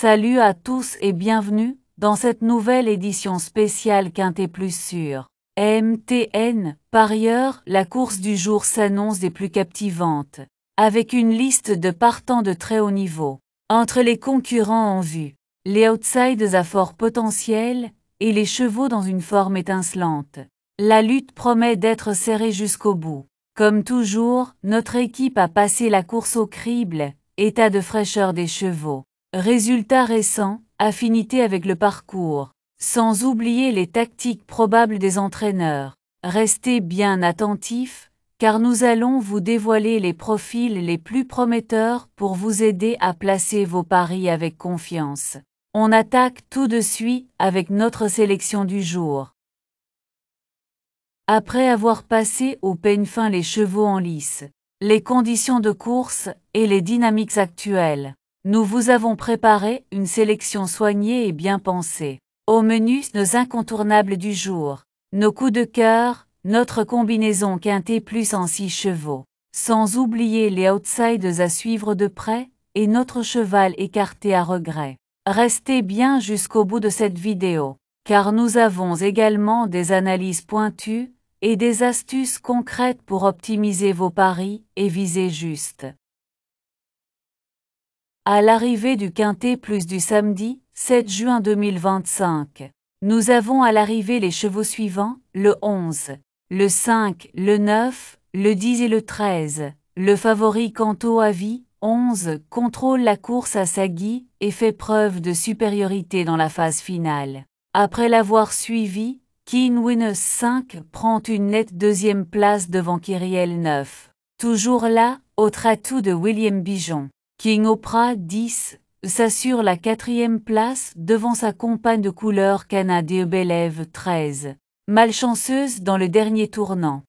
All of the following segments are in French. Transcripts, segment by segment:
Salut à tous et bienvenue dans cette nouvelle édition spéciale Quintet Plus sur MTN. Par ailleurs, la course du jour s'annonce des plus captivantes, avec une liste de partants de très haut niveau. Entre les concurrents en vue, les outsiders à fort potentiel et les chevaux dans une forme étincelante, la lutte promet d'être serrée jusqu'au bout. Comme toujours, notre équipe a passé la course au crible, état de fraîcheur des chevaux, résultats récents, affinité avec le parcours, sans oublier les tactiques probables des entraîneurs. Restez bien attentifs, car nous allons vous dévoiler les profils les plus prometteurs pour vous aider à placer vos paris avec confiance. On attaque tout de suite avec notre sélection du jour. Après avoir passé au peigne fin les chevaux en lice, les conditions de course et les dynamiques actuelles, nous vous avons préparé une sélection soignée et bien pensée. Au menu, nos incontournables du jour, nos coups de cœur, notre combinaison Quintet Plus en 6 chevaux, sans oublier les outsiders à suivre de près, et notre cheval écarté à regret. Restez bien jusqu'au bout de cette vidéo, car nous avons également des analyses pointues, et des astuces concrètes pour optimiser vos paris et viser juste. À l'arrivée du Quintet Plus du samedi, 7 juin 2025, nous avons à l'arrivée les chevaux suivants, le 11, le 5, le 9, le 10 et le 13. Le favori Canto à vie, 11, contrôle la course à sa guise et fait preuve de supériorité dans la phase finale. Après l'avoir suivi, Keen Winners 5 prend une nette deuxième place devant Kyriel 9. Toujours là, autre atout de William Bijon. King Oprah 10 s'assure la quatrième place devant sa compagne de couleur Canadie Belev 13. Malchanceuse dans le dernier tournant.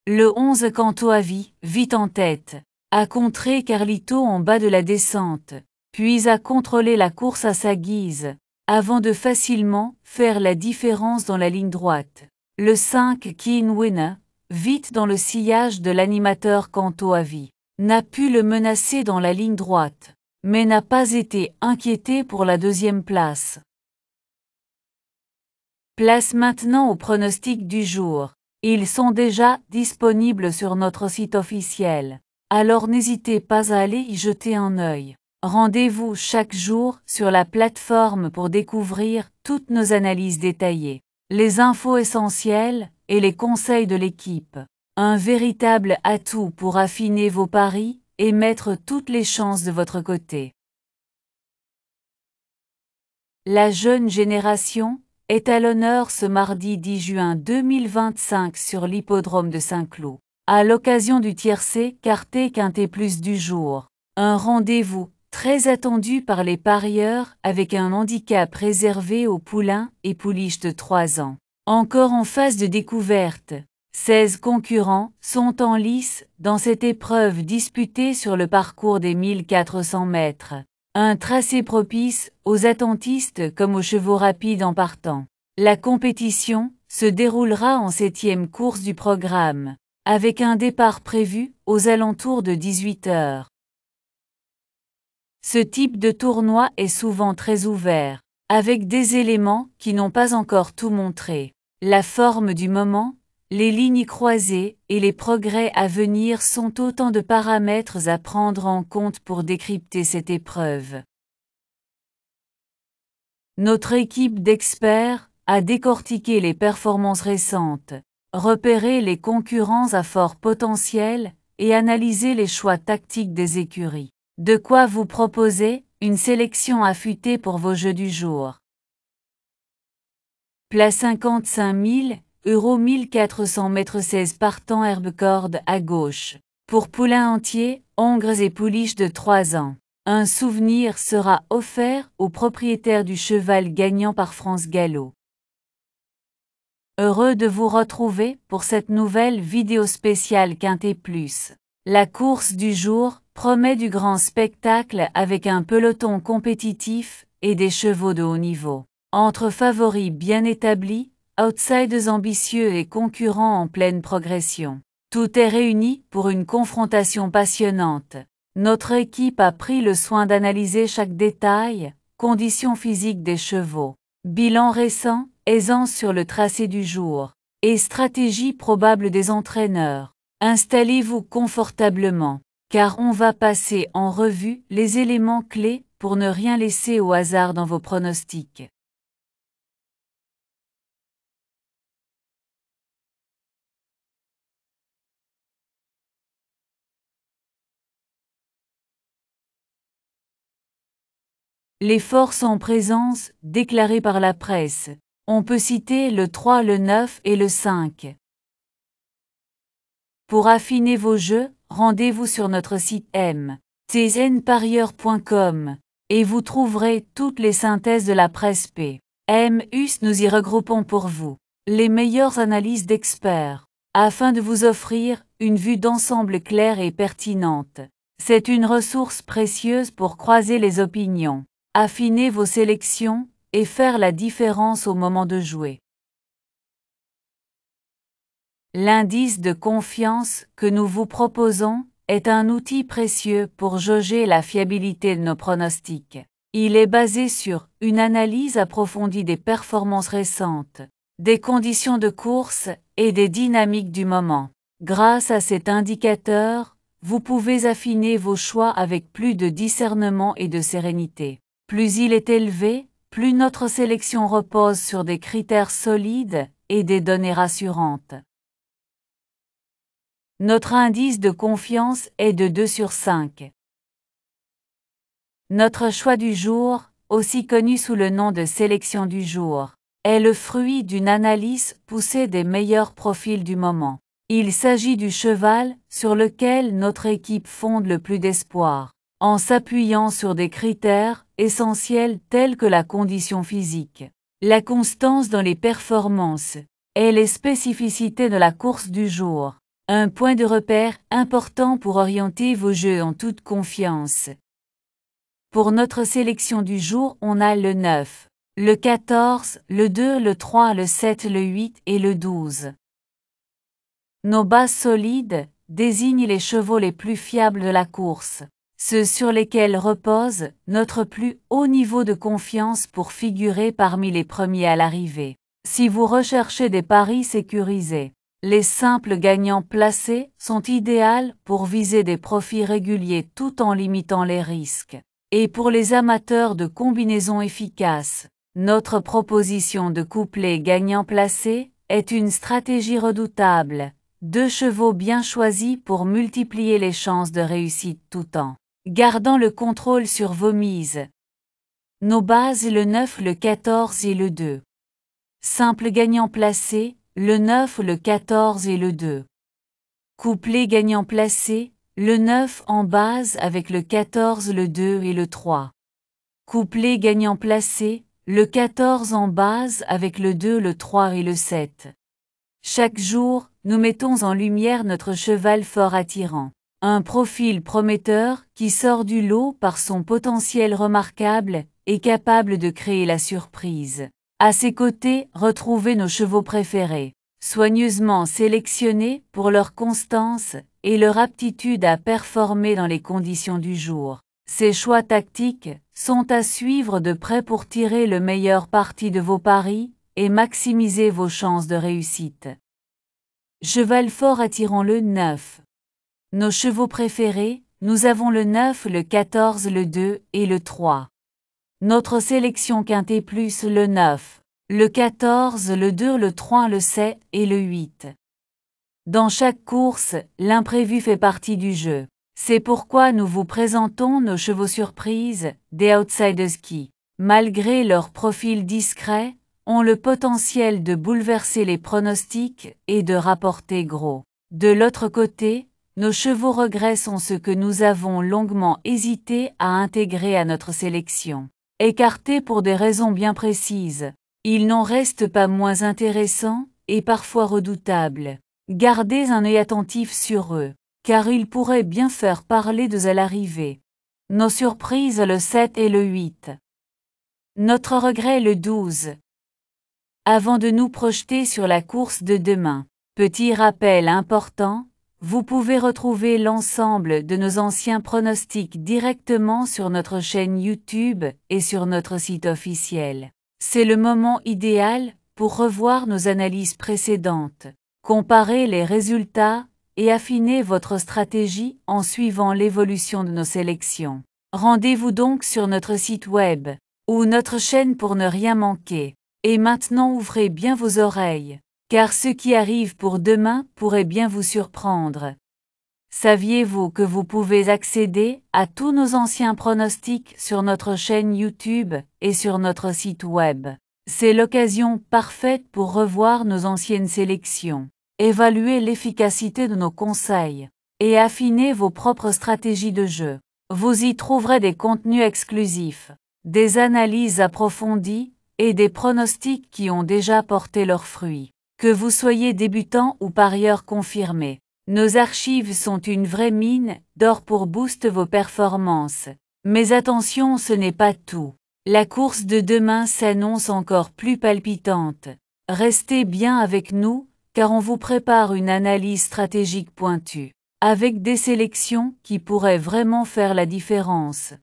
Le 11 Canto à vie, vite en tête, a contré Carlito en bas de la descente, puis a contrôlé la course à sa guise, avant de facilement faire la différence dans la ligne droite. Le 5 Keen Winner, vite dans le sillage de l'animateur Canto à vie, n'a pu le menacer dans la ligne droite, mais n'a pas été inquiété pour la deuxième place. Place maintenant aux pronostics du jour. Ils sont déjà disponibles sur notre site officiel, alors n'hésitez pas à aller y jeter un œil. Rendez-vous chaque jour sur la plateforme pour découvrir toutes nos analyses détaillées, les infos essentielles et les conseils de l'équipe. Un véritable atout pour affiner vos paris et mettre toutes les chances de votre côté. La jeune génération est à l'honneur ce mardi 10 juin 2025 sur l'hippodrome de Saint-Cloud, à l'occasion du tiercé Quintet Quintet Plus du jour. Un rendez-vous très attendu par les parieurs avec un handicap réservé aux poulains et pouliches de 3 ans. Encore en phase de découverte, 16 concurrents sont en lice dans cette épreuve disputée sur le parcours des 1400 mètres. Un tracé propice aux attentistes comme aux chevaux rapides en partant. La compétition se déroulera en 7e course du programme, avec un départ prévu aux alentours de 18 h. Ce type de tournoi est souvent très ouvert, avec des éléments qui n'ont pas encore tout montré. La forme du moment, les lignes croisées et les progrès à venir sont autant de paramètres à prendre en compte pour décrypter cette épreuve. Notre équipe d'experts a décortiqué les performances récentes, repéré les concurrents à fort potentiel et analysé les choix tactiques des écuries. De quoi vous proposer une sélection affûtée pour vos jeux du jour. Place 55 000 € 1400 mètres 16 partant herbe-corde à gauche. Pour poulains entiers, hongres et pouliches de 3 ans. Un souvenir sera offert au propriétaire du cheval gagnant par France Gallo. Heureux de vous retrouver pour cette nouvelle vidéo spéciale Quintet Plus. La course du jour promet du grand spectacle avec un peloton compétitif et des chevaux de haut niveau. Entre favoris bien établis, outsiders ambitieux et concurrents en pleine progression. Tout est réuni pour une confrontation passionnante. Notre équipe a pris le soin d'analyser chaque détail, conditions physiques des chevaux, bilan récent, aisance sur le tracé du jour, et stratégie probable des entraîneurs. Installez-vous confortablement, car on va passer en revue les éléments clés pour ne rien laisser au hasard dans vos pronostics. Les forces en présence, déclarées par la presse. On peut citer le 3, le 9 et le 5. Pour affiner vos jeux, rendez-vous sur notre site mtnparieur.com et vous trouverez toutes les synthèses de la presse P. M.US. Nous y regroupons pour vous les meilleures analyses d'experts, afin de vous offrir une vue d'ensemble claire et pertinente. C'est une ressource précieuse pour croiser les opinions, affiner vos sélections et faire la différence au moment de jouer. L'indice de confiance que nous vous proposons est un outil précieux pour jauger la fiabilité de nos pronostics. Il est basé sur une analyse approfondie des performances récentes, des conditions de course et des dynamiques du moment. Grâce à cet indicateur, vous pouvez affiner vos choix avec plus de discernement et de sérénité. Plus il est élevé, plus notre sélection repose sur des critères solides et des données rassurantes. Notre indice de confiance est de 2 sur 5. Notre choix du jour, aussi connu sous le nom de sélection du jour, est le fruit d'une analyse poussée des meilleurs profils du moment. Il s'agit du cheval sur lequel notre équipe fonde le plus d'espoir, en s'appuyant sur des critères essentiels tels que la condition physique, la constance dans les performances et les spécificités de la course du jour. Un point de repère important pour orienter vos jeux en toute confiance. Pour notre sélection du jour, on a le 9, le 14, le 2, le 3, le 7, le 8 et le 12. Nos bases solides désignent les chevaux les plus fiables de la course, ceux sur lesquels repose notre plus haut niveau de confiance pour figurer parmi les premiers à l'arrivée. Si vous recherchez des paris sécurisés, les simples gagnants placés sont idéaux pour viser des profits réguliers tout en limitant les risques. Et pour les amateurs de combinaisons efficaces, notre proposition de couplet gagnant placé est une stratégie redoutable. 2 chevaux bien choisis pour multiplier les chances de réussite tout en gardant le contrôle sur vos mises. Nos bases le 9, le 14 et le 2. Simple gagnant placé, le 9, le 14 et le 2. Couplet gagnant placé, le 9 en base avec le 14, le 2 et le 3. Couplet gagnant placé, le 14 en base avec le 2, le 3 et le 7. Chaque jour, nous mettons en lumière notre cheval fort attirant. Un profil prometteur qui sort du lot par son potentiel remarquable et capable de créer la surprise. À ses côtés, retrouvez nos chevaux préférés, soigneusement sélectionnés pour leur constance et leur aptitude à performer dans les conditions du jour. Ces choix tactiques sont à suivre de près pour tirer le meilleur parti de vos paris et maximiser vos chances de réussite. Cheval fort attirant le 9. Nos chevaux préférés, nous avons le 9, le 14, le 2 et le 3. Notre sélection quintet plus le 9, le 14, le 2, le 3, le 7 et le 8. Dans chaque course, l'imprévu fait partie du jeu. C'est pourquoi nous vous présentons nos chevaux surprises, des outsiders qui, malgré leur profil discret, ont le potentiel de bouleverser les pronostics et de rapporter gros. De l'autre côté, nos chevaux regrets sont ceux que nous avons longuement hésité à intégrer à notre sélection. Écartés pour des raisons bien précises, ils n'en restent pas moins intéressants et parfois redoutables. Gardez un œil attentif sur eux, car ils pourraient bien faire parler d'eux à l'arrivée. Nos surprises le 7 et le 8. Notre regret le 12. Avant de nous projeter sur la course de demain, petit rappel important, Vous pouvez retrouver l'ensemble de nos anciens pronostics directement sur notre chaîne YouTube et sur notre site officiel. C'est le moment idéal pour revoir nos analyses précédentes, comparer les résultats et affiner votre stratégie en suivant l'évolution de nos sélections. Rendez-vous donc sur notre site web ou notre chaîne pour ne rien manquer. Et maintenant ouvrez bien vos oreilles, car ce qui arrive pour demain pourrait bien vous surprendre. Saviez-vous que vous pouvez accéder à tous nos anciens pronostics sur notre chaîne YouTube et sur notre site web? C'est l'occasion parfaite pour revoir nos anciennes sélections, évaluer l'efficacité de nos conseils et affiner vos propres stratégies de jeu. Vous y trouverez des contenus exclusifs, des analyses approfondies et des pronostics qui ont déjà porté leurs fruits. Que vous soyez débutant ou parieur confirmé, nos archives sont une vraie mine d'or pour booster vos performances. Mais attention, ce n'est pas tout. La course de demain s'annonce encore plus palpitante. Restez bien avec nous, car on vous prépare une analyse stratégique pointue, avec des sélections qui pourraient vraiment faire la différence.